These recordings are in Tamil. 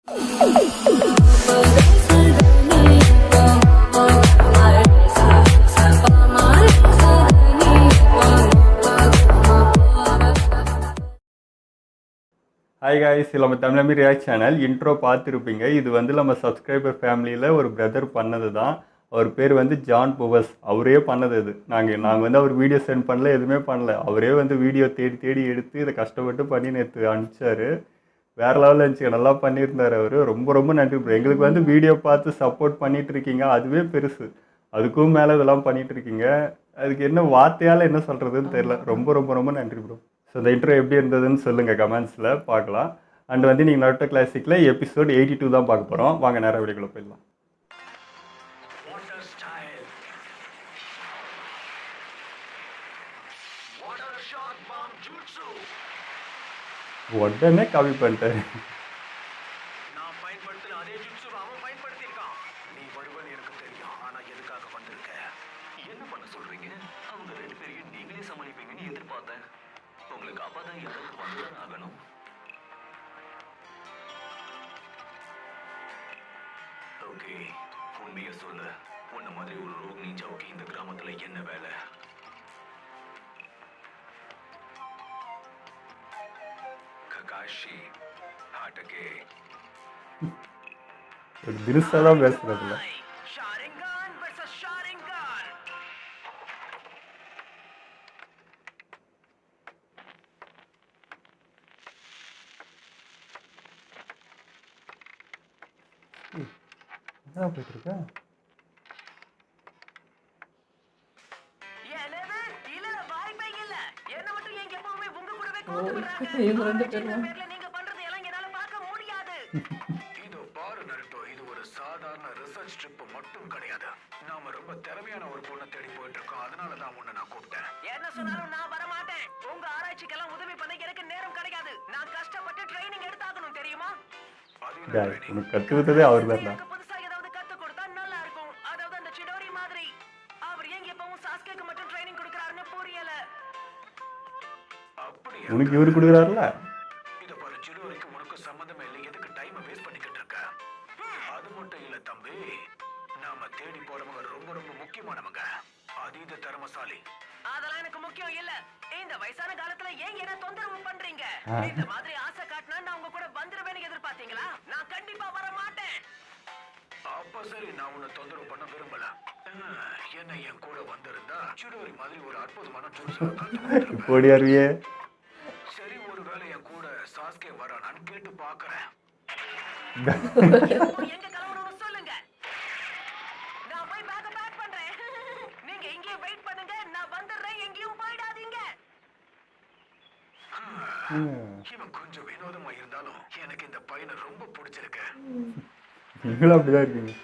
ஹாய் காய்ஸ், நம்ம தமிழமி ரியாக்ட் சேனல் இன்ட்ரோ பார்த்துருப்பீங்க. இது வந்து நம்ம சப்ஸ்கிரைபர் ஃபேமிலியில் ஒரு பிரதர் பண்ணது தான். அவர் பேர் வந்து ஜான் புவஸ். அவரே பண்ணது இது. நாங்கள் வந்து அவர் வீடியோ சென்ட் பண்ணல, எதுவுமே பண்ணல. அவரே வந்து வீடியோ தேடி தேடி எடுத்து இதை கஷ்டப்பட்டு பண்ணி நேற்று அனுப்பிச்சார். வேறு லெவலில் இருந்துச்சு, நல்லா பண்ணியிருந்தார் அவர். ரொம்ப ரொம்ப நன்றி ப்ரோ. எங்களுக்கு வந்து வீடியோ பார்த்து சப்போர்ட் பண்ணிகிட்டு இருக்கீங்க, அதுவே பெருசு. அதுக்கும் மேலே இதெல்லாம் பண்ணிகிட்டு இருக்கீங்க. அதுக்கு என்ன வார்த்தையால் என்ன சொல்கிறதுன்னு தெரியல. ரொம்ப ரொம்ப ரொம்ப நன்றி ப்ரோ. ஸோ இந்த இன்ட்ரோ எப்படி இருந்ததுன்னு சொல்லுங்கள், கமெண்ட்ஸில் பார்க்கலாம். அண்ட் வந்து நீங்கள் நருட்டோ கிளாசிக்கில் எபிசோட் 82 தான் பார்க்க போகிறோம். வாங்க நேரம் வீடியோக்குள்ள போயிடலாம். உடனே காப்பி பண்ணிட்டாரு. உண்மையை சொல்ல, உன்ன மாதிரி ஒரு ரோக் நீஞ்சாவுக்கு இந்த கிராமத்துல என்ன வேலை? ககாஷி ஹாட்டகே ஒரு திருஷ்டா தான் பேசுறதுல. ஷாரிங்கான் வெர்சஸ் ஷாரிங்கான். என்ன போயிட்டு இருக்கா? இவங்க ரெண்டு பேரும் இதோ பாரு நருட்டோ, இது ஒரு சாதாரண ரிசர்ச் ட்ரிப் மட்டும் கிடையாது. நாம ரொம்ப திறமையான ஒரு பொண்ணை தேடி போயிட்டு இருக்கோம். அதனால தான் உன்னை நான் கூப்பிட்டேன். என்ன சொன்னாலும் நான் வர மாட்டேன். உங்க ஆராய்ச்சிக்கெல்லாம் உதவி பண்ண எனக்கு நேரம் கிடைக்காது. நான் கஷ்டப்பட்டு ட்ரைனிங் எடுத்தாகணும், தெரியுமா? உனக்கு கற்றுக்கிட்டதே அவர் தான். புதுசா ஏதாவது கத்து கொடுத்தா நல்லா இருக்கும். அதாவது அந்த சிடோரி மாதிரி. அவர் ஏன் எப்பவும் சாஸ்கேக்கு மட்டும் ட்ரைனிங் கொடுக்கறாருன்னு புரியல. உனக்கு இவரு கொடுக்குறாருல. இத பாரு, சிடோரிக்கு உனக்கு சம்பந்தமே இல்லை. எதுக்கு டைம் வேஸ்ட் பண்ணிக்கிட்டு இருக்க? அது மட்டும் இல்ல தம்பி, நாம தேடி போறவங்க ரொம்ப ரொம்ப முக்கியமானவங்க. அதீத திறமசாலி. அதெல்லாம் எனக்கு முக்கியம் இல்ல. இந்த வயசான காலத்துல ஏன் என்ன தொந்தரவு பண்றீங்க? இந்த மாதிரி ஆசை காட்டினா நான் உங்க கூட வந்துருவேன்னு எதிர்பார்த்தீங்களா? நான் கண்டிப்பா வர மாட்டேன். அப்ப சரி, நான் உன்னை தொந்தரவு பண்ண விரும்பல. என்ன என் கூட வந்திருந்தா சிடோரி மாதிரி ஒரு அற்புதமான போடியாருவியே. சரி, ஒருவேளை என் கூட சாஸ்கே வரானான்னு கேட்டு பாக்குறேன். எங்க கிளம்பணும்னு சொல்லுங்க. நான் போய் பேக்க பேக் பண்றேன். நீங்க இங்கே வெயிட் பண்ணுங்க, நான் வந்துடுறேன். எங்கேயும் போயிடாதீங்க. இவன் கொஞ்சம் வினோதமா இருந்தாலும் எனக்கு இந்த பையனை ரொம்ப பிடிச்சிருக்கு. நீங்களும் அப்படிதான் இருக்கீங்க.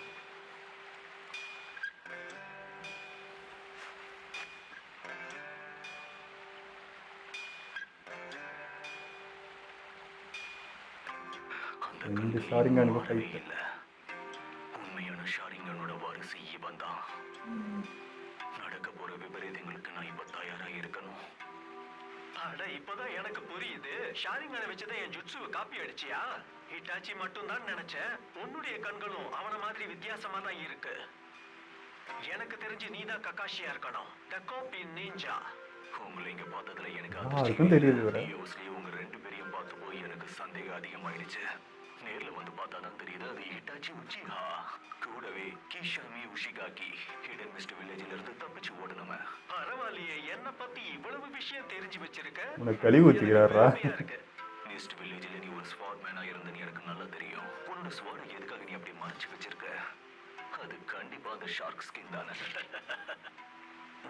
இந்த ஷாரிங்கானுக்கு ஃபைட் இல்ல. உண்மையான ஷாரிங்கானோட வாரிசு இவன் தான். நடக்க போற விபரீதங்களுக்கு நான் இப்ப தயாரா இருக்கணும். அட, இப்பதான் எனக்கு புரியுது. ஷாரிங்கானை வச்சுதான் என் ஜுட்சுவை காப்பி அடிச்சியா? ஹிட்டாச்சி மட்டும் தான் நினைச்சேன். உன்னுடைய கண்களும் அவன மாதிரி வித்தியாசமா தான் இருக்கு. எனக்கு தெரிஞ்சு நீதான் ககாஷியா இருக்கணும். த காப்பி நிஞ்சா. உங்களை இங்க பார்த்ததுல எனக்கு தெரியுது. உங்க ரெண்டு பேரையும் பார்த்து போய் எனக்கு சந்தேகம் அதிகமாயிடுச்சு. நேர்ல வந்து பார்த்தாதான் தெரியுது அது ஹிட்டாச்சி உச்சிஹா. கூடவே கிஷாமி உஷிகாக்கி ஹிடன் மிஸ்ட் வில்லேஜ்ல இருந்து தப்பிச்சு ஓடுனவ. பரவாயில்லையே, என்ன பத்தி இவ்வளவு விஷயம் தெரிஞ்சு வச்சிருக்க. உனக்கு கழிவு ஊத்திக்கிறாரா? மிஸ்ட் வில்லேஜ்ல நீ ஒரு ஸ்வாட் மேனா இருந்தன்னு எனக்கு நல்லா தெரியும். உன்னோட ஸ்வாட எதுக்காக நீ அப்படி மறைச்சு வச்சிருக்க? அது கண்டிப்பா அந்த ஷார்க் ஸ்கின் தானே.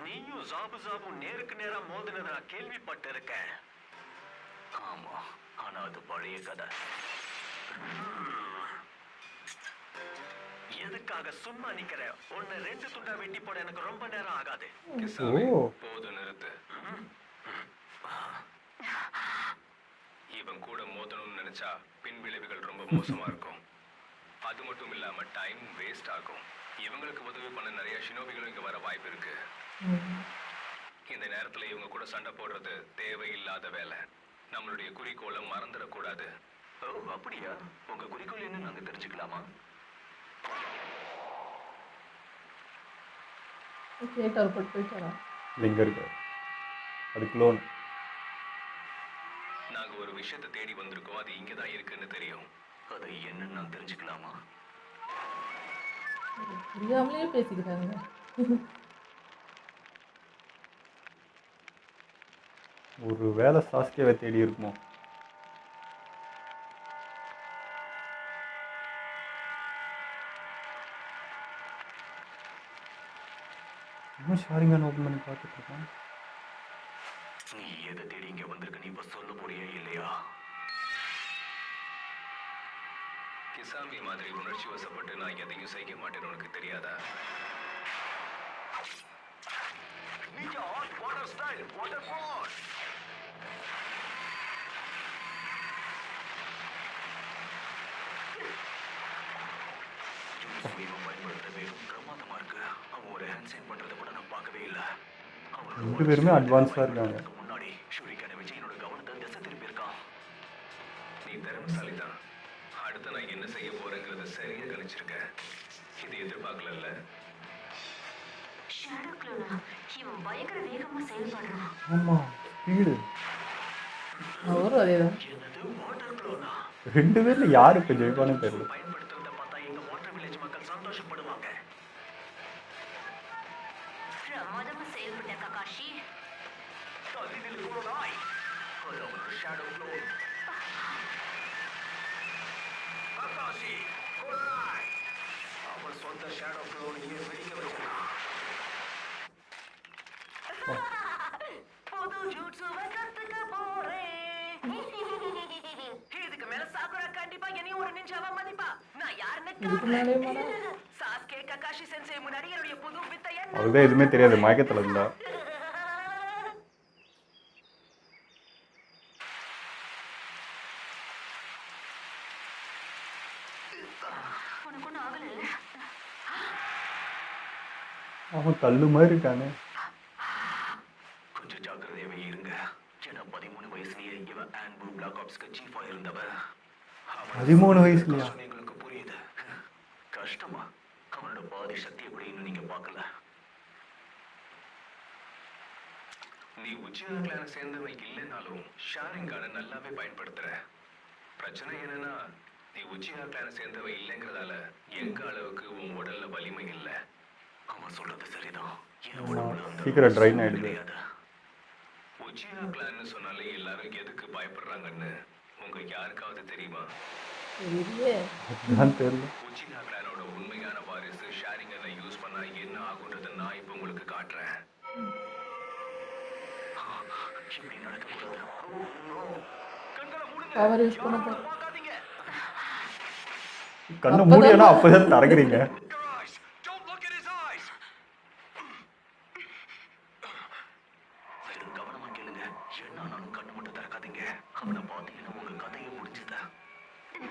நீயும் ஜாபும் நேருக்கு நேரா மோதினத நான் கேள்விப்பட்டு இருக்கேன். ஆமா, ஆனா அது பழைய கதை. எதுக்காக சும்மா நிக்கிற? உன்னை ரெண்டு துண்டா வெட்டி போட எனக்கு ரொம்ப நேரம் ஆகாது. போதும், நிறுத்து. இவன் கூட மோதணும்னு நினைச்சா பின் விளைவுகள் ரொம்ப மோசமா இருக்கும். அது மட்டும் இல்லாம டைம் வேஸ்ட் ஆகும். இவங்களுக்கு உதவி பண்ண நிறைய ஷினோபிகளும் இங்க வர வாய்ப்பு இருக்கு. இந்த நேரத்துல இவங்க கூட சண்டை போடுறது தேவையில்லாத வேலை. நம்மளுடைய குறிக்கோளை மறந்துடக்கூடாது. ஓ அப்படியா? உங்க குறிக்கோள் என்ன நாங்க தெரிஞ்சுக்கலாமா? கேட்டார் போட்டு போயிட்டாரா? இங்கே இருக்கு அது க்ளோன். நாங்க ஒரு விஷயத்தை தேடி வந்திருக்கோம். அது இங்க தான் இருக்குன்னு தெரியும். அது என்னன்னு நான் தெரிஞ்சுக்கலாமா? புரியாமலே பேசிக்கிறாங்க. ஒரு வேளை சாஸ்கேவை தேடி இருக்குமோ? இன்னும் ஷாரிங்கான் ஓப்பன் பண்ணி பார்த்துட்டு இருக்கேன். நீ எதை தேடி இங்க வந்திருக்க? நீ இப்ப சொல்ல போறியா இல்லையா? கிசாமி மாதிரி உணர்ச்சி வசப்பட்டு நான் எதையும் செய்ய மாட்டேன்னு உனக்கு தெரியாதா? நீங்க hot water style water fall. பயன்படுத்த வெறும் பிரமாதமா இருக்கு. அவன் ஒரு ஹேண்ட் சைன் பண்றதை கூட நான் பார்க்கவே இல்லை. ரெண்டு பேருமே அட்வான்ஸாக இருக்காங்க. முன்னாடி ஷூரிகானை வச்சு என்னோட கவனத்தை திசை திருப்பி இருக்கான். நீ திறமைசாலி தான். அடுத்து நான் என்ன செய்ய போறேங்கிறத சரியா கணிச்சிருக்க. இது எதிர்பார்க்கல. ஷேடோ க்ளோனா இவன் பயங்கர வேகமா செயல்படுறான். ஆமாம், ஸ்பீடு. அவரும் அதேதான். என்னது வாட்டர் க்ளோனா? ரெண்டு பேரில் யார் இப்போ ஜெயிப்பானு தெரியல. பயன்படுத்துறத பார்த்தா எங்க வாட்டர் வில்லேஜ் மக்கள் சந்தோஷப்படுவாங்க. பிரமாதமா செயல்பட்ட ககாஷி. அதில் க்ளோனாய் அது அவனோட ஷேடோ க்ளோன். ககாஷி க்ளோனாய் அவன் சொந்த ஷேடோ க்ளோனையே வெடிக்க வச்சிருக்கான். புது ஜூட்ஸுவை கத்துக்க போறேன். இதுக்கு மேல சாகுரா கண்டிப்பா என்னையும் ஒரு நிஞ்சாவா மதிப்பா. நான் யாருன்னு இதுக்கு மேலே மாடா? சாஸ்கே ககாஷி சென்சே முன்னாடி என்னுடைய புது வித்தை என்ன? அவளுக்குதான் எதுவுமே தெரியாது, மயக்கத்தில் இருந்தா. உனக்கு ஒன்றும் ஆகல? அவன் கல்லு மாதிரி இருக்கானே. கொஞ்சம் ஜாக்கிரதையாவே இருங்க. ஏன்னா 13 வயசுலயே இவன் ஆன்பு பிளாக் ஆப்ஸ்க்கு சீஃபா இருந்தவன். 13 வயசுலயா? எங்களுக்கு புரியுது. கஷ்டமா? அவனோட பாதி சக்தி எப்படின்னு நீங்க பார்க்கல. நீ உச்சியா கிளான சேர்ந்தவன் இல்லைனாலும் ஷாரிங்கான நல்லாவே பயன்படுத்துற. பிரச்சனை என்னன்னா நீ உச்சியா கிளான சேர்ந்தவன் இல்லைங்கிறதால எங்க அளவுக்கு உன் உடல்ல வலிமை இல்லை. அவன் சொல்றது சரிதான். என் உடம்புல அந்த சீக்கிரம் ட்ரைன் ஆயிடுது. கிடையாது. உச்சியா கிளான்னு சொன்னாலே எல்லாரும் எதுக்கு பயப்படுறாங்கன்னு உங்க யாருக்காவது தெரியுமா? தெரியலையே. அதுதான் தெரியல. உச்சியா கிளானோட உண்மையான வாரிசு ஷாரிங்கனை யூஸ் பண்ணா என்ன ஆகுன்றதை நான் இப்போ உங்களுக்கு காட்டுறேன். இப்படி நடக்கக்கூடாது. கண்களை மூடுங்க. பவர் யூஸ் பண்ண போ. யாரும் பார்க்காதீங்க. கண்ணை மூடியானா அப்பதான் தரக்குறீங்க. Guys, don't look at his eyes. கவனமா கேளுங்க. என்ன நானும் கண்ணு மட்டும் திறக்காதீங்க. அவனை பார்த்தீங்கன்னா உங்க கதையை முடிச்சுதா.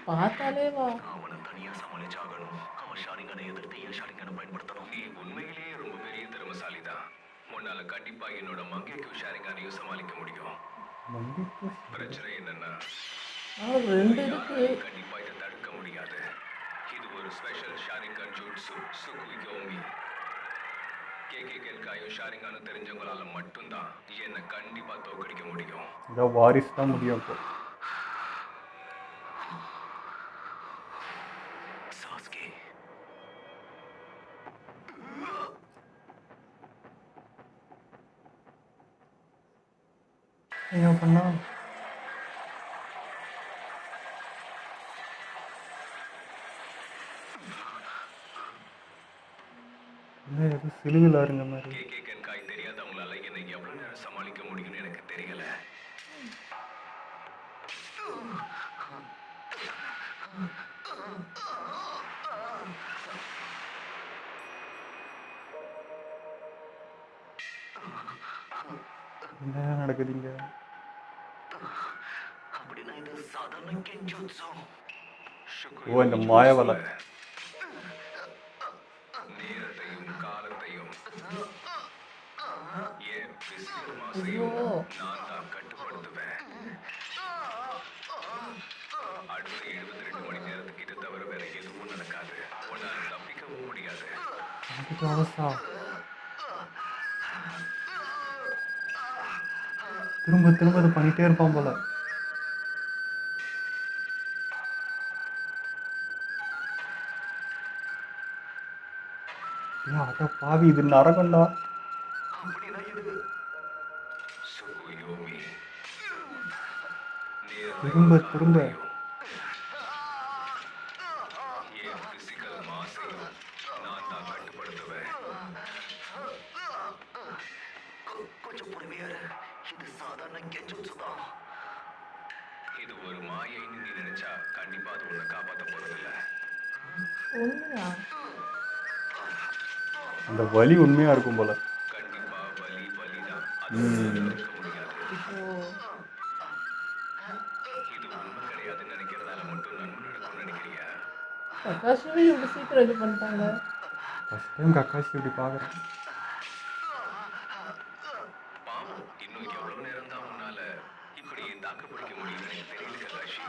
பார்த்தாலே வா. அவனை தனியா சமாளிச்சாகணும். அவன் ஷாரிங்கனை எதிர்த்து ஏன் ஷாரிங்கனை பயன்படுத்தணும்? நீ உண்மையிலேயே ரொம்ப பெரிய திறமைசாலிதான். உன்னால கண்டிப்பா என்னோட மங்கைக்கு ஷாரிங்கனையும் சமாளிக்க முடியும். பிரச்சனை என்னன்னா அவர் ரெண்டு இருக்கு. கண்டிப்பா இதை தடுக்க முடியாது. இது ஒரு ஸ்பெஷல் ஷாரிங்கன் ஜூட்ஸு சுகுயோமி. கேகேகேல்காயும் ஷாரிங்கானும் தெரிஞ்சவங்களால மட்டும்தான் என்னை கண்டிப்பா தோக்கடிக்க முடியும். இதான் வாரிசு தான் முடியும். இப்போ சாஸ்கே என்ன பண்ணா? என்ன ஏதோ சிலுவில் இருங்க மாதிரி. கேகேகேல்காய் தெரியாதவங்களால என்னை எவ்வளவு நேரம் சமாளிக்க முடியும்னு எனக்கு தெரியல. என்ன நடக்குதுங்க? அப்படின்னா இது சாதாரண கென்ஜூட்ஸு. ஓ, இந்த மாயவலை. நேரத்தையும் காலத்தையும் ஏன் பிசிக்கல் ஐயோ. மாசையும் நான் தான் கட்டுப்படுத்துவேன். அடுத்த இதுக்கு அவசா திரும்ப திரும்ப அதை பண்ணிட்டே இருப்பான் போல. அட பாவி, இது நரகண்டா. அப்படின்னா இது சுகுயோமி. திரும்ப திரும்ப என் பிசிக்கல் மாசையும் நான் தான் கட்டுப்படுத்துவேன். கொஞ்சம் பொறுமையா இரு. இது சாதாரண கெஞ்சுட்சு தான். இது ஒரு மாயைன்னு நீ நினைச்சா கண்டிப்பா அது உன்னை காப்பாற்ற போறதில்ல. உண்மையா? அந்த வலி உண்மையா இருக்கும் போல. கண்டிப்பா வலி வலிதான். அது தவிர்க்க முடியாது. இப்போ இது உண்மை கிடையாதுன்னு நினைக்கிறதால மட்டும் நன்மை நடக்கும்னு நினைக்கிறியா? கக்காஷியும் இவ்வளோ சீக்கிரம் இது பண்ணிட்டாங்க. ஃபர்ஸ்ட் டைம் கக்காஷி இப்படி பார்க்குறேன். பாவம், இன்னும் எவ்வளவு நேரம் தான் உன்னால இப்படி தாக்கு பிடிக்க முடியும்னு எனக்கு தெரியல ககாஷி.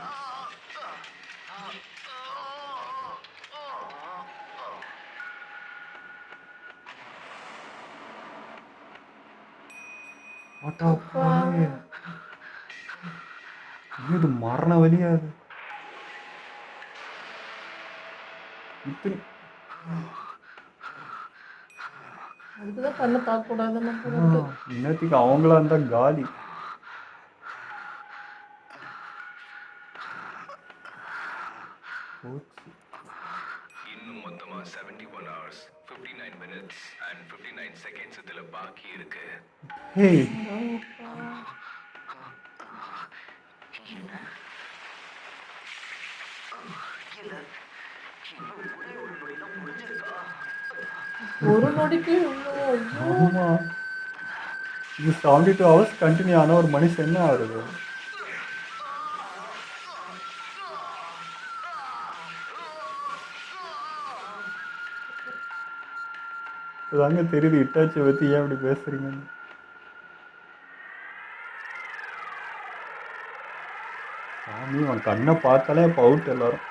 ஆட்டா பாவி. இது மரண வலியா அது. இத்தனை அதுக்குதான் கண்ணை பார்க்கக்கூடாதுன்னு போட்டு. இன்னத்துக்கு அவங்களா இருந்தா காலி. போச்சு. இன்னும் மொத்தமா 71 hours 59 minutes and 59 seconds இதுல பாக்கி இருக்கு. ஹே, ஒரு நொடிக்கு இன்னும் ஐயோ. ஆமா, இது 72 hours கண்டினியூ ஆன ஒரு மனுஷன் என்ன ஆகுது? அதாங்க தெரியுது இட்டாச்சியை பத்தி ஏன் இப்படி பேசுறீங்கன்னு. சாமி, அவன் கண்ணை பார்த்தாலே அப்போ அவுட் எல்லாரும்.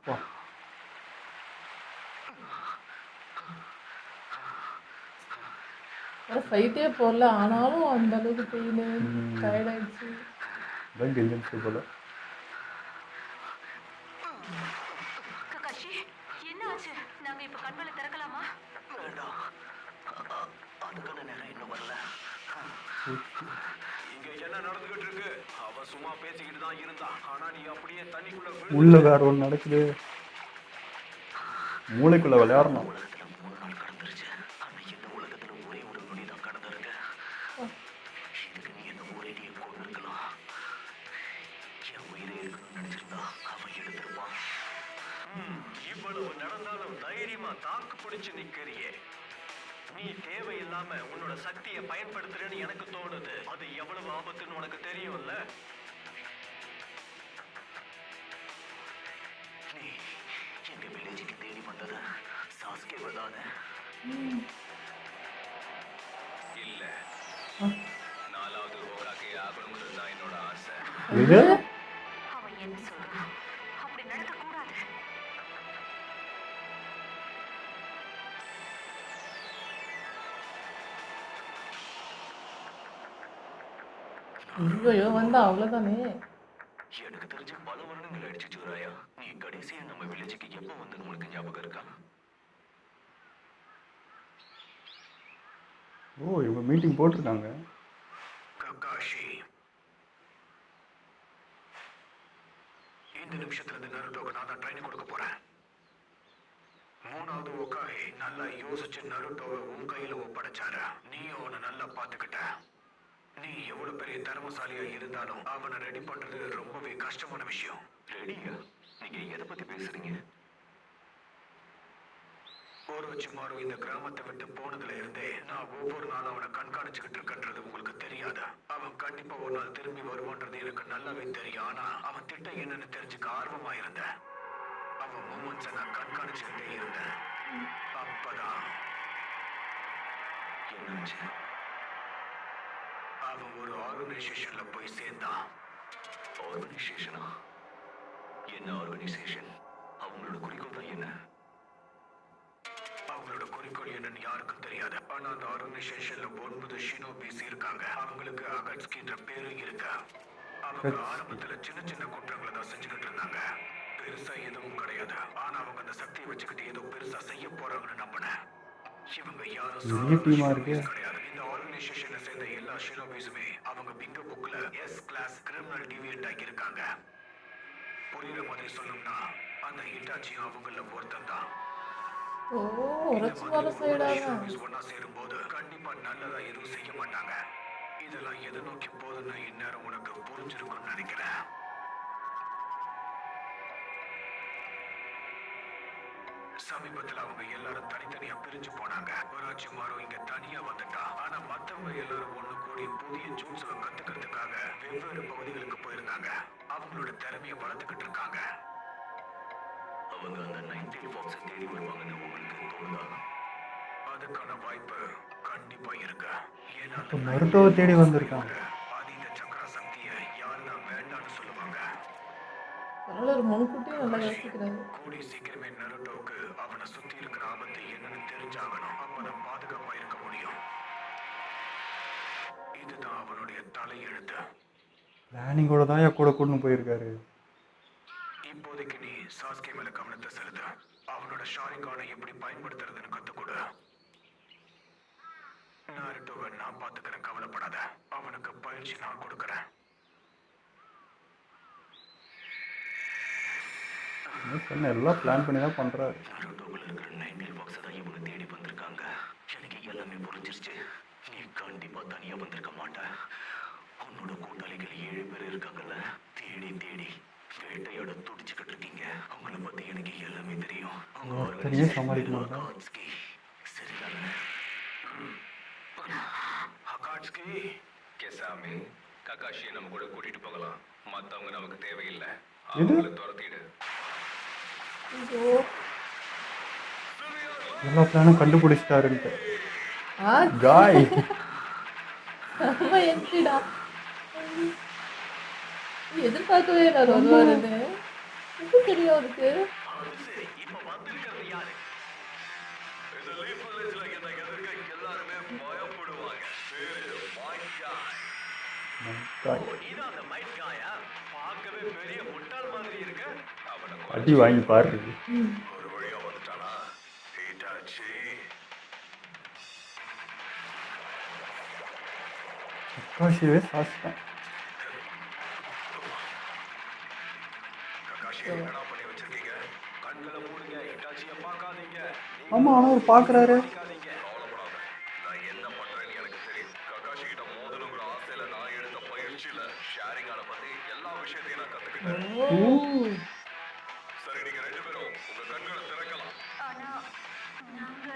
வா. வேற ஃபைட்டே போடல, ஆனாலும் அந்த அளவுக்கு பெயின், டயர்டாயிடுச்சு. அதான் கெஞ்சன்ஸு போல. ககாஷி, என்ன ஆச்சு? நாங்க இப்ப கண்களை திறக்கலாமா? வேண்டாம், அதுக்கான நேரம் இன்னும் வரல. இங்க என்ன நடந்துகிட்டு இருக்கு? அவ சும்மா பேசிக்கிட்டு தான் இருந்தா. ஆனா நீ அப்படியே தண்ணிக்குள்ள உள்ள வேற ஒன்று நடக்குது. மூளைக்குள்ள விளையாடணும். உலகத்துல 3 நாள் கடந்துருச்சு. ஆனா இந்த உலகத்துல ஒரே ஒரு நொடி தான் கடந்திருக்கு. இதுக்கு நீ என்ன ஒரேடியே கொண்டு இருக்கலாம். என் உயிரை இருக்கணும்னு நினைச்சிருந்தா அவன் எடுத்திருப்பான். இவ்வளவு நடந்தாலும் தைரியமா தாக்கு பிடிச்சு நிக்கிறியே. நீ தேவையில்லாம உன்னோட சக்தியை பயன்படுத்துறேன்னு எனக்கு தோணுது. அது எவ்வளவு ஆபத்துன்னு உனக்கு தெரியும்ல. நீ எங்க வில்லேஜுக்கு தேடி வந்தது சாஸ்கேவை தானே? இல்ல, 4வது ஹோகாகே ஆகணும்ன்றது தான் என்னோட ஆசை. இது அவன் என்ன சொல்றான்? அப்படி நடக்க கூடாது. ஐயோ வந்தா அவ்வளோதானே. எனக்கு தெரிஞ்ச பல வருடங்கள் ஆயிடுச்சு சூராயா. நீ கடைசியா நம்ம வில்லேஜுக்கு எப்போ வந்து உனக்கு ஞாபகம் இருக்கா? ஓ, இவங்க மீட்டிங் போட்டிருக்காங்க. ககாஷி, இந்த நிமிஷத்துல இருந்து நருட்டோக்கு நான் தான் ட்ரைனிங் கொடுக்க போறேன். 3வது ஹோகாகே நல்லா யோசிச்சு நருட்டோவை உன் கையில ஒப்படைச்சாரு. நீ அவனை நல்லா பாத்துக்கிட்ட. நீ எவ்வளவு பெரிய திறமசாலியா இருந்தாலும் அவனை ரெடி பண்றது ரொம்பவே கஷ்டமான விஷயம். ரெடியா? நீங்க எதை பத்தி பேசுறீங்க? ஒரோச்சிமாரு இந்த கிராமத்தை விட்டு போனதுல இருந்தே நான் ஒவ்வொரு நாளும் அவனை கண்காணிச்சுக்கிட்டு இருக்கன்றது உங்களுக்கு தெரியாதா? அவன் கண்டிப்பா ஒரு நாள் திரும்பி வருவான்றது எனக்கு நல்லாவே தெரியும். ஆனா அவன் திட்டம் என்னன்னு தெரிஞ்சுக்க ஆர்வமா இருந்தேன். அவன் மூமெண்ட்ஸை நான் கண்காணிச்சுக்கிட்டே இருந்தேன். அப்பதான் என்னாச்சு? அவன் ஒரு ஆர்கனைசேஷன்ல போய் சேர்ந்தான். ஆர்கனைசேஷனா? என்ன ஆர்கனைசேஷன்? அவங்களோட குறிக்கோள் தான் என்ன? அவங்களோட குறிக்கோள் என்னன்னு யாருக்கும் தெரியாது. ஆனா அந்த ஆர்கனைசேஷன்ல 9 ஷினோபிஸ் இருக்காங்க. அவங்களுக்கு அகட்ஸ்கின்ற பேரும் இருக்கு. அவங்க ஆரம்பத்துல சின்ன சின்ன குற்றங்களை தான் செஞ்சுக்கிட்டு இருந்தாங்க. பெருசா எதுவும் கிடையாது. ஆனா அவங்க அந்த சக்தியை வச்சுக்கிட்டு ஏதோ பெருசா செய்ய போறாங்கன்னு நம்பினேன். இவங்க யாரும் பெரிய சாதாரண டீமா இருக்கு. ஷினோபிஸ் கிடையாது. இந்த ஆர்கனைசேஷனை சேர்ந்த எல்லா ஷினோபிஸுமே அவங்க பிங்க புக்ல எஸ் கிளாஸ் கிரிமினல் டிவியன்ட் ஆகி இருக்காங்க. புரியுற மாதிரி சொல்லணும்னா அந்த ஹிட்டாச்சியும் அவங்கள ஒருத்தன் தான். ஓ உரைச்சி வர சைடாக. ஒன்னா சேரும்போது கண்டிப்பா நல்லதா எதுவும் செய்ய மாட்டாங்க. இதெல்லாம் எதை நோக்கி போகுதுன்னு இந்நேரம் உனக்கு புரிஞ்சிருக்கும்னு நினைக்கிறேன். சமீபத்துல அவங்க எல்லாரும் தனித்தனியா பிரிஞ்சு போனாங்க. ஒராச்சிமாரோ இங்க தனியா வந்துட்டா. ஆனா மத்தவங்க எல்லாரும் ஒண்ணு கூடி புதிய ஜூன்ஸ்ல கத்துக்கிறதுக்காக வெவ்வேறு பகுதிகளுக்கு போயிருந்தாங்க. அவங்களோட திறமையை வளர்த்துக்கிட்டு இருக்காங்க. அவங்க அந்த 19 பாக்ஸை தேடி வருவாங்கன்னு உங்களுக்கு தோணுதா? அதுக்கான வாய்ப்பு கண்டிப்பா இருக்கு. ஏன்னா இப்போ மருத்துவ தேடி வந்திருக்காங்க. அதீத சக்கர சக்தியை யாருதான் வேண்டாம்னு சொல்லுவாங்க. அதனால ஒரு முன்கூட்டியே நல்லா யோசிக்கிறாரு. கூடி சீக்கிரமே நருட்டோவுக்கு அவனை சுத்தி இருக்கிற ஆபத்து என்னன்னு தெரிஞ்சாகணும். அப்பதான் பாதுகாப்பா இருக்க முடியும். இதுதான் அவனுடைய தலையெழுத்து. பிளானிங்கோட தான் என் கூட கூட்டின்னு போயிருக்காரு. இப்போதைக்கு நீ சாஸ்கே மேல கவனத்தை செலுத்து. அவனோட ஷாரிங்கானை எப்படி பயன்படுத்துறதுன்னு கத்துக்கொடு. நாருட்டோவை நான் பாத்துக்கிறேன், கவலைப்படாத. அவனுக்கு பயிற்சி நான் கொடுக்கறேன். சொன்ன எல்லாம் பிளான் பண்ணி தான் பண்றாரு. நாருட்டோவில் இருக்கிற 19 பாக்ஸை தான் இவங்க தேடி வந்திருக்காங்க. எனக்கு எல்லாமே புரிஞ்சிருச்சு. நீ கண்டிப்பா தனியா வந்திருக்க மாட்ட. உன்னோட கூட்டாளிகள் 7 பேர் இருக்காங்கல்ல, தேடி தேடி வேட்டையோட துடிச்சுக்கிட்டு இருக்கீங்க. அவங்கள பத்தி எனக்கு எல்லாமே தெரியும். ஒருத்தரையே சமாளிக்க மாட்டான். சரிதானே? அகாட்ஸ்கி, கெசாமி, ககாஷியை நம்ம கூட கூட்டிட்டு போகலாம். மத்தவங்க நமக்கு தேவையில்லை. அவங்கள துரத்திடு. ஐயோ எல்லா பிளானும் கண்டுபிடிச்சிட்டாருன்ட்டு. ஆ காய் செம்ம என்ட்ரிடா. எதிர்பார்க்கவே இல்லை அது வருவாருன்னு. எப்படி தெரியும் அவருக்கு? இப்ப வந்திருக்கிறது யாரு? இந்த லீஃப் வில்லேஜ்ல என்ன எதிர்க்க எல்லாருமே பயப்படுவாங்க. பேரு மைட் காய். காய் நீதான் அந்த மைட் காயா? பார்க்கவே பெரிய முட்டாள் மாதிரி இருக்க. அவனை அடி வாங்கி பாரு. ஒரு வழியா வந்துட்டானா? ஹிட்டாச்சி. அக்காஷியவே சாஸ்தான். ககாஷி என்னடா பண்ணி வச்சிருக்கீங்க? கண்களை மூடுங்க. ஹிட்டாச்சியை பார்க்காதீங்க. ஆமா ஆனா அவர் பாக்குறாரு. பார்க்காதீங்க. கவலைப்படாத. நான் என்ன பண்றேன்னு எனக்கு தெரியும். ககாஷி கிட்ட மோதணுங்கிற ஆசையில நான் எடுத்த பயிற்சியில ஷேரிங்கான பத்தி எல்லா விஷயத்தையும் நான் கத்துக்கிட்டேன். ஓ சரி, நீங்க 2 பேரும் உங்க கண்களை திறக்கலாம். ஆனா நாங்க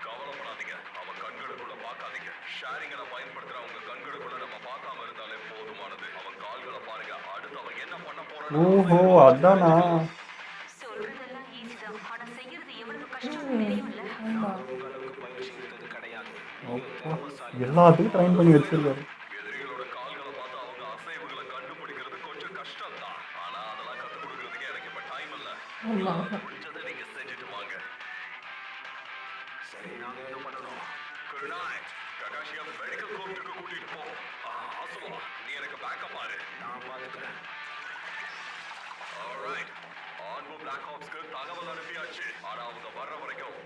கவலைப்படாதீங்க. அவன் கண்களுக்குள்ள பார்க்காதீங்க. ஷேரிங்கனை பயன்படுத்துற உங்க கண்களுக்குள்ள நம்ம பார்க்காம இருந்தாலே போதுமானது. அவன் கால்களை பாருங்க. அடுத்து அவன் என்ன பண்ண போறான்னு ஓஹோ அதானா. சொல்றதெல்லாம் ஈஸி தான். ஆனா செய்யறது எவ்வளவு கஷ்டம்னு தெரியும்ல. ஆமா. உங்களுக்கு பயிற்சி எடுத்தது கிடையாது. அப்பா, எல்லாத்துக்கும் ட்ரைன் பண்ணி வச்சிருக்காரு. எதிரிகளோட கால்களை பார்த்து அவங்க அசைவுகளை கண்டுபிடிக்கிறது கொஞ்சம் கஷ்டம் தான். ஆனா அதெல்லாம் கத்துக் கொடுக்கறதுக்கு எனக்கு இப்ப டைம் இல்ல. ஆமா. முடிஞ்சதை நீங்க செஞ்சுட்டு வாங்க. சரி, நாங்க என்ன பண்ணணும்? குருநாய், ககாஷியா மெடிக்கல் கோர்ட்டுக்கு கூட்டிட்டு போ. ஆசுவா, நீ எனக்கு பேக்கப் ஆறு. நான் பாத்துக்கிறேன். ஆல்ரைட். ஆன்பு பிளாக் ஹாப்ஸ்க்கு தகவல் அனுப்பியாச்சு. ஆனா அவங்க வர்ற வரைக்கும்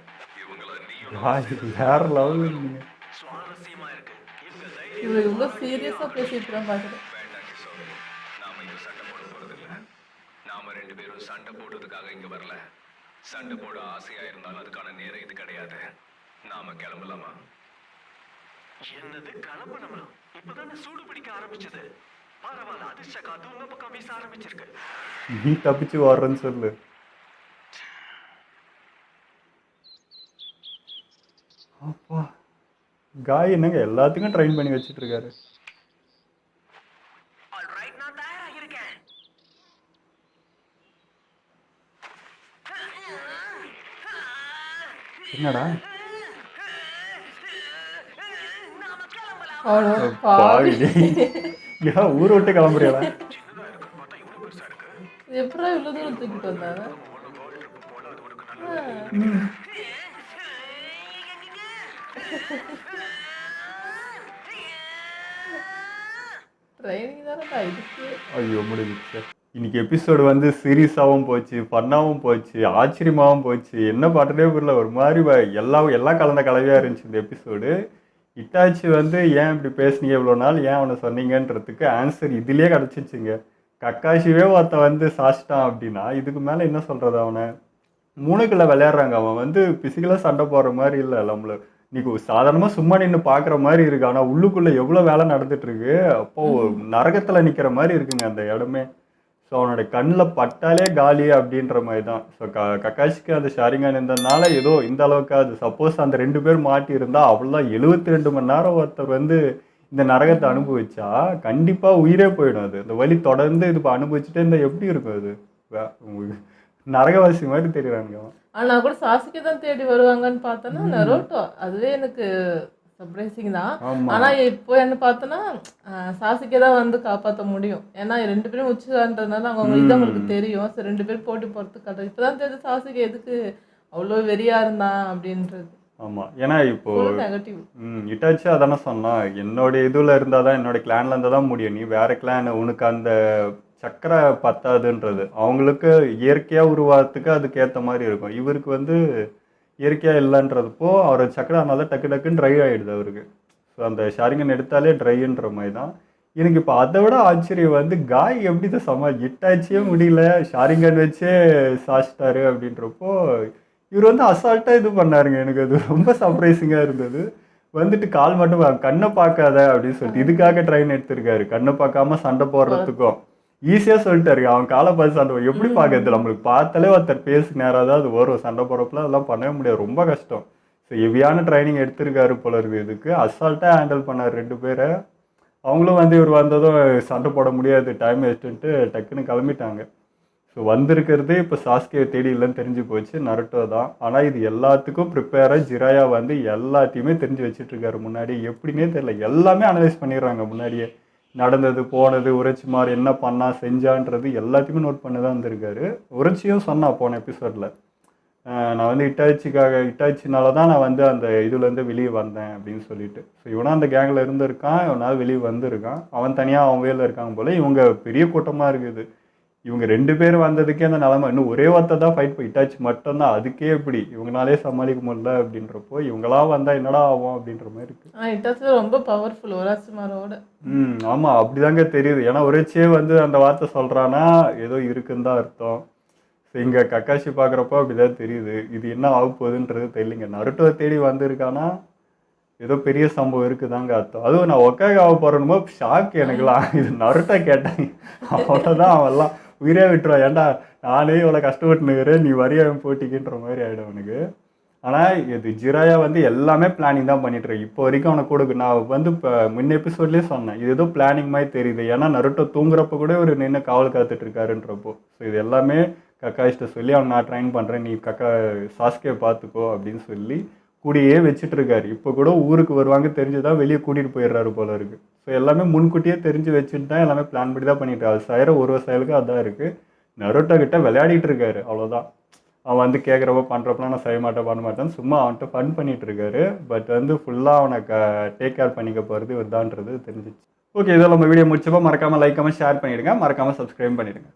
இவங்கள நீயும் காய் வேற லெவல் இருந்தீங்க. சுவாரஸ்யமா இருக்கு. இவங்க இவர் இவ்வளோ சீரியஸாக பேசிட்டு தான் பார்க்குறேன். வேண்டாம் கிஷோர். நாம இங்க சண்டை போட போறதில்ல. நாம 2 பேரும் சண்டை போடுறதுக்காக இங்க வரல. சண்டை போட ஆசையா இருந்தாலும் அதுக்கான நேரம் இது கிடையாது. நாம கிளம்பலாமா? என்னது கிளம்பணுமா? இப்பதானே சூடு பிடிக்க ஆரம்பிச்சது. பரவாயில்ல, அதிர்ஷ்ட காத்து உங்க பக்கம் வீச ஆரம்பிச்சிருக்கு. நீ தப்பிச்சு வர்றேன்னு சொல்லு. அப்பா காய் என்னங்க எல்லாத்துக்கும் ட்ரைன் பண்ணி வச்சிட்டு இருக்காரு. ஆல்ரைட், நான் தயாரா இருக்கேன். என்னடா அவ்வளோ பாவி. ஏன் ஊரை விட்டு கிளம்புறியா? சின்னதா இருக்குன்னு பார்த்தா இவ்வளவு பெருசா இருக்கு. எப்படா இவ்வளோ தூரம் தூக்கிட்டு வந்தாங்க? ஒண்ணு கோல்டு ட்ரிப் போல அது உனக்கு நல்லா ட்ரைனிங் தானேடா இதுக்கு. ஐயோ முடிஞ்சிச்சு. இன்னைக்கு எபிசோடு வந்து சீரியஸாகவும் போச்சு, ஃபன்னாகவும் போச்சு, ஆச்சரியமாகவும் போச்சு. என்ன பாட்டுனே புரியல. ஒரு மாதிரி எல்லாம் கலந்த கலவையாக இருந்துச்சு இந்த எபிசோடு. இட்டாச்சி வந்து ஏன் இப்படி பேசுனீங்க இவ்வளோ நாள், ஏன் அவனை சொன்னீங்கன்றதுக்கு ஆன்சர் இதுலேயே கிடச்சிச்சுங்க. கக்காஷிவே ஒருத்த வந்து சாச்சிட்டான் அப்படின்னா இதுக்கு மேலே என்ன சொல்கிறது? அவனை மூணுக்குள்ள விளையாடுறாங்க. அவன் வந்து பிசிக்கலாக சண்டை போடுற மாதிரி இல்லை. நம்மள இன்னைக்கு சாதாரணமாக சும்மா நின்று பார்க்குற மாதிரி இருக்கு. ஆனால் உள்ளுக்குள்ளே எவ்வளோ வேலை நடந்துட்டு இருக்கு. அப்போ நரகத்தில் நிற்கிற மாதிரி இருக்குங்க அந்த இடமே. ஸோ அவனோட கண்ணில் பட்டாலே காலி அப்படின்ற மாதிரி தான். ஸோ கக்காஷிக்கு அந்த ஷாரிங்கான் இருந்ததுனால ஏதோ இந்த அளவுக்கு அது. சப்போஸ் அந்த 2 பேர் மாட்டி இருந்தால் அவ்வளோ 72 மணி நேரம் ஒருத்தர் வந்து இந்த நரகத்தை அனுபவிச்சா கண்டிப்பாக உயிரே போயிடும். அது இந்த வலி தொடர்ந்து இது அனுபவிச்சுட்டே இருந்தால் எப்படி இருக்கும்? அது நரகவாசி மாதிரி தெரியுறாங்க. ஆனா கூட சாசுகே தான் தேடி வருவாங்கன்னு பார்த்தோன்னா நரோட்டோ அதுவே எனக்கு சர்ப்ரைசிங் தான். ஆமா. ஆனா இப்போ என்ன பார்த்தோன்னா சாசுகே தான் வந்து காப்பாற்ற முடியும். ஏன்னா 2 பேரும் உச்சிதான்றதுனால அவங்க இது அவங்களுக்கு தெரியும். சரி 2 பேரும் போட்டி போகிறதுக்கு கதை இப்போதான் தெரிஞ்சு சாசுகே எதுக்கு அவ்வளோ வெறியா இருந்தான் அப்படின்றது. ஆமாம். ஏன்னா இப்போ நெகட்டிவ். இட்டாச்சி அதானே சொன்னான், என்னோட இதில் இருந்தால் தான் என்னோட கிளான்ல இருந்தால் தான் முடியும். நீ வேற கிளான் உனக்கு அந்த சக்கரை பத்தாதுன்றது. அவங்களுக்கு இயற்கையாக உருவாகிறதுக்கு அதுக்கேற்ற மாதிரி இருக்கும். இவருக்கு வந்து இயற்கையாக இல்லைன்றதுப்போ அவர் சக்கரை அதனால டக்கு டக்குன்னு ட்ரை ஆகிடுது அவருக்கு. ஸோ அந்த ஷாரிங்கன் எடுத்தாலே ட்ரைன்ற மாதிரி தான். எனக்கு இப்போ அதை விட ஆச்சரியம் வந்து காய் எப்படி தான் இட்டாச்சியே முடியல, ஷாரிங்கன் வச்சே சாச்சிட்டாரு அப்படின்றப்போ இவர் வந்து அசால்ட்டாக இது பண்ணாருங்க. எனக்கு அது ரொம்ப சர்ப்ரைசிங்காக இருந்தது. வந்துட்டு கால் மட்டும் கண்ணை பார்க்காத அப்படின்னு சொல்லிட்டு இதுக்காக ட்ரெயின் எடுத்திருக்காரு. கண்ணை பார்க்காம சண்டை போடுறதுக்கும் ஈஸியாக சொல்லிட்டாரு. அவன் காலை பார்த்து சண்டை எப்படி பார்க்கறது? நம்மளுக்கு பார்த்தாலே ஒருத்தர் பேசி நேராக தான் அது வரும். சண்டை போடுறப்பல அதெல்லாம் பண்ணவே முடியாது, ரொம்ப கஷ்டம். ஸோ ஹெவியான ட்ரைனிங் எடுத்திருக்காரு போல இருக்குது. இதுக்கு அசால்ட்டாக ஹேண்டில் பண்ணார் 2 பேரை. அவங்களும் வந்து இவர் வந்ததும் சண்டை போட முடியாது, டைம் வேஸ்ட்டுன்ட்டு டக்குன்னு கிளம்பிட்டாங்க. ஸோ வந்திருக்கிறது இப்போ சாஸ்கேவை தேடி இல்லைன்னு தெரிஞ்சு போச்சு, நருட்டோ தான். ஆனால் இது எல்லாத்துக்கும் ப்ரிப்பேராக ஜிராயா வந்து எல்லாத்தையுமே தெரிஞ்சு வச்சுட்ருக்காரு முன்னாடி. எப்படின்னே தெரியல, எல்லாமே அனலைஸ் பண்ணிடுறாங்க முன்னாடியே. நடந்தது போனது உரைச்சிமார் என்ன பண்ணா செஞ்சான்றது எல்லாத்தையுமே நோட் பண்ணி தான் வந்திருக்காரு. உரைச்சியும் சொன்னா போன எபிசோடில், நான் வந்து இட்டாச்சினால தான் நான் வந்து அந்த இதுலேருந்து வெளியே வந்தேன் அப்படின்னு சொல்லிட்டு. ஸோ இவனா அந்த கேங்கில் இருந்திருக்கான், இவனால் வெளியே வந்திருக்கான். அவன் தனியாக அவன் வேலை இருக்காங்க போல். இவங்க பெரிய கூட்டமாக இருக்குது. இவங்க 2 பேர் வந்ததுக்கே அந்த நிலமை. இன்னும் ஒரே ஒருத்தர் தான் ஃபைட் போய் இட்டாச்சி மட்டும்தான். அதுக்கே எப்படி இவங்களாலே சமாளிக்க முடியல அப்படின்றப்போ இவங்களாம் வந்தால் என்னடா ஆகும் அப்படின்ற மாதிரி இருக்குது. இட்டாச்சி ரொம்ப பவர்ஃபுல் ஒராச்சிமாரோட. ஆமாம் அப்படிதாங்க தெரியுது. ஏன்னா ஒரேச்சியே வந்து அந்த வார்த்தை சொல்கிறான்னா ஏதோ இருக்குன்னு தான் அர்த்தம். ஸோ இங்கே கக்காஷி பார்க்குறப்போ அப்படிதான் தெரியுது. இது என்ன ஆக போகுதுன்றது தெரியலைங்க. நருட்டோ தேடி வந்திருக்கானா ஏதோ பெரிய சம்பவம் இருக்குதாங்க அர்த்தம். அதுவும் நான் ஒக்காக ஆக போகிறேன்னுமோ ஷாக் எனக்குலாம். இது நருட்டோ கேட்டேன் அவ்வளோதான். அவன்லாம் உயிரே விட்டுருவான். ஏன்டா நானே இவ்வளோ கஷ்டப்பட்டுனுக்கிறேன், நீ வரியாமல் போட்டிக்கின்ற மாதிரி ஆகிடும் அவனுக்கு. ஆனால் இது ஜிராயா வந்து எல்லாமே பிளானிங் தான் பண்ணிட்டுருக்கு இப்போ வரைக்கும். அவனை கூட நான் வந்து இப்போ முன்ன எபிசோட்லேயே சொன்னேன், இது ஏதோ பிளானிங் மாதிரி தெரியுது. ஏன்னா நருட்டோ தூங்குறப்ப கூட ஒரு நின்று காவல் காத்துட்ருக்காருன்றப்போ. ஸோ இது எல்லாமே கக்காஷ்ட சொல்லி அவன் நான் ட்ரைன் பண்ணுறேன், நீ சாஸ்கே பார்த்துக்கோ அப்படின்னு சொல்லி கூடியே வச்சுட்ருக்காரு. இப்போ கூட ஊருக்கு வருவாங்க தெரிஞ்சுதான் வெளியே கூட்டிகிட்டு போயிடுறாரு போல இருக்குது. ஸோ எல்லாமே முன்கூட்டியே தெரிஞ்சு வச்சுட்டு தான் எல்லாமே பிளான் பண்ணி தான் பண்ணிட்டு. அது செய்கிற ஒரு செயலுக்கு அதான் இருக்குது. நருட்டோ கிட்ட விளையாடிட்டு இருக்காரு அவ்வளோதான். அவன் வந்து கேட்குறப்ப பண்ணுறப்பலாம் நான் செய்ய மாட்டேன் பண்ண மாட்டேன்னு சும்மா அவன்கிட்ட ஃபன் பண்ணிகிட்டு இருக்காரு. பட் வந்து ஃபுல்லாக அவனை டேக் கேர் பண்ணிக்க போகிறது இதுதான்றது தெரிஞ்சிச்சு. ஓகே, இதெல்லாம் நம்ம வீடியோ முடிச்சப்போ மறக்காமல் லைக் கமெண்ட் ஷேர் பண்ணிவிடுங்க, மறக்காமல் சப்ஸ்கிரைப் பண்ணிவிடுங்க.